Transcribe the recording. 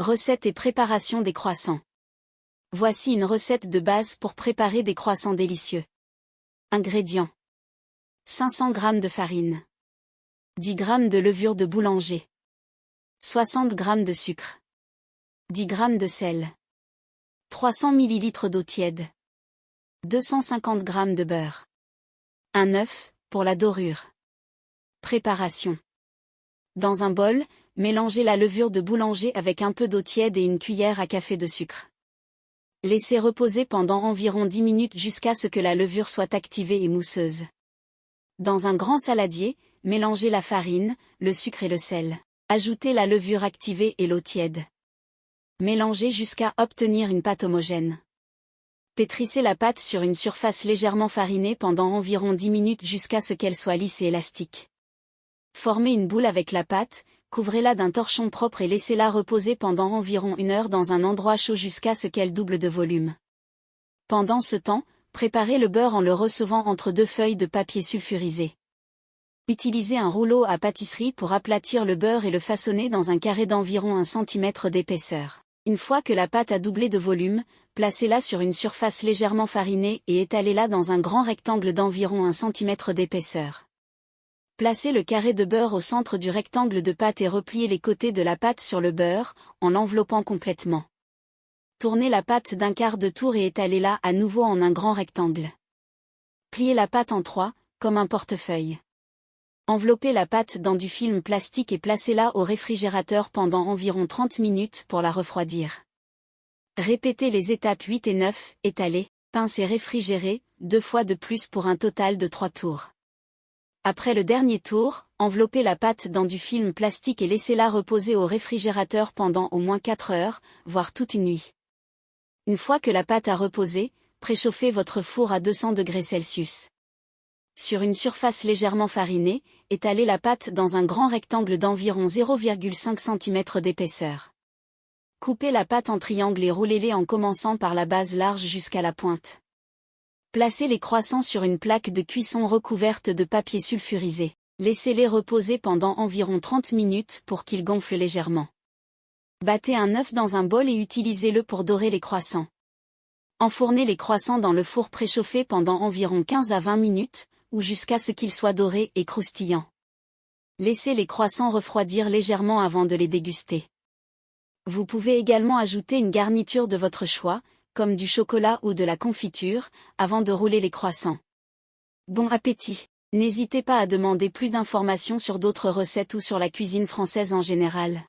Recette et préparation des croissants. Voici une recette de base pour préparer des croissants délicieux. Ingrédients. 500 g de farine. 10 g de levure de boulanger. 60 g de sucre. 10 g de sel. 300 ml d'eau tiède. 250 g de beurre. Un œuf, pour la dorure. Préparation. Dans un bol, mélangez la levure de boulanger avec un peu d'eau tiède et une cuillère à café de sucre. Laissez reposer pendant environ 10 minutes jusqu'à ce que la levure soit activée et mousseuse. Dans un grand saladier, mélangez la farine, le sucre et le sel. Ajoutez la levure activée et l'eau tiède. Mélangez jusqu'à obtenir une pâte homogène. Pétrissez la pâte sur une surface légèrement farinée pendant environ 10 minutes jusqu'à ce qu'elle soit lisse et élastique. Formez une boule avec la pâte, couvrez-la d'un torchon propre et laissez-la reposer pendant environ 1 heure dans un endroit chaud jusqu'à ce qu'elle double de volume. Pendant ce temps, préparez le beurre en le recevant entre 2 feuilles de papier sulfurisé. Utilisez un rouleau à pâtisserie pour aplatir le beurre et le façonner dans un carré d'environ 1 cm d'épaisseur. Une fois que la pâte a doublé de volume, placez-la sur une surface légèrement farinée et étalez-la dans un grand rectangle d'environ 1 cm d'épaisseur. Placez le carré de beurre au centre du rectangle de pâte et repliez les côtés de la pâte sur le beurre, en l'enveloppant complètement. Tournez la pâte d'un quart de tour et étalez-la à nouveau en un grand rectangle. Pliez la pâte en 3, comme un portefeuille. Enveloppez la pâte dans du film plastique et placez-la au réfrigérateur pendant environ 30 minutes pour la refroidir. Répétez les étapes 8 et 9, étalez, pince et réfrigérez, 2 fois de plus pour un total de 3 tours. Après le dernier tour, enveloppez la pâte dans du film plastique et laissez-la reposer au réfrigérateur pendant au moins 4 heures, voire toute une nuit. Une fois que la pâte a reposé, préchauffez votre four à 200 degrés Celsius. Sur une surface légèrement farinée, étalez la pâte dans un grand rectangle d'environ 0,5 cm d'épaisseur. Coupez la pâte en triangles et roulez-les en commençant par la base large jusqu'à la pointe. Placez les croissants sur une plaque de cuisson recouverte de papier sulfurisé. Laissez-les reposer pendant environ 30 minutes pour qu'ils gonflent légèrement. Battez un œuf dans un bol et utilisez-le pour dorer les croissants. Enfournez les croissants dans le four préchauffé pendant environ 15 à 20 minutes, ou jusqu'à ce qu'ils soient dorés et croustillants. Laissez les croissants refroidir légèrement avant de les déguster. Vous pouvez également ajouter une garniture de votre choix, comme du chocolat ou de la confiture, avant de rouler les croissants. Bon appétit! N'hésitez pas à demander plus d'informations sur d'autres recettes ou sur la cuisine française en général.